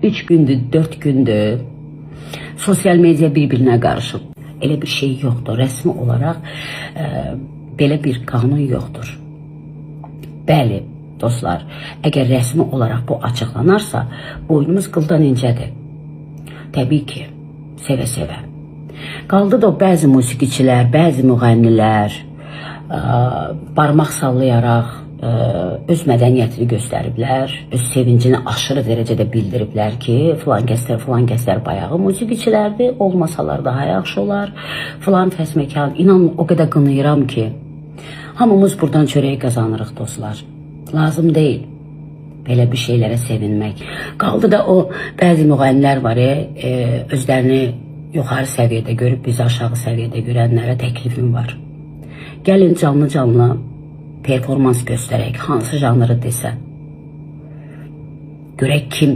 3 gündür, 4 gündür sosyal medya birbirine karışıp. Elə bir şey yoktur. Resmi olarak belə bir kanun yoktur. Bəli, dostlar, əgər rəsmi olaraq bu açıqlanarsa, boynumuz qıldan incədir. Təbii ki, sevə-sevə. Qaldı da o bəzi musiqiçilər, bəzi müğənnilər barmaq sallayaraq öz mədəniyyətini göstəriblər, öz sevincini aşırı dərəcədə bildiriblər ki, filan kəslər bayağı musiqiçilərdir, olmasalar daha yaxşı olar, filan fəsməkan. İnanın, o qədər qınayıram ki, hamımız buradan çörək qazanırıq, dostlar. Lazım deyil belə bir şeylərə sevinmək. Qaldı da o bəzi müğənnilər var, özlərini yuxarı səviyyədə görüb bizi aşağı səviyyədə görənlərə təklifim var. Gəlin canlı performans göstərək, hansı janrı desə. Görək kim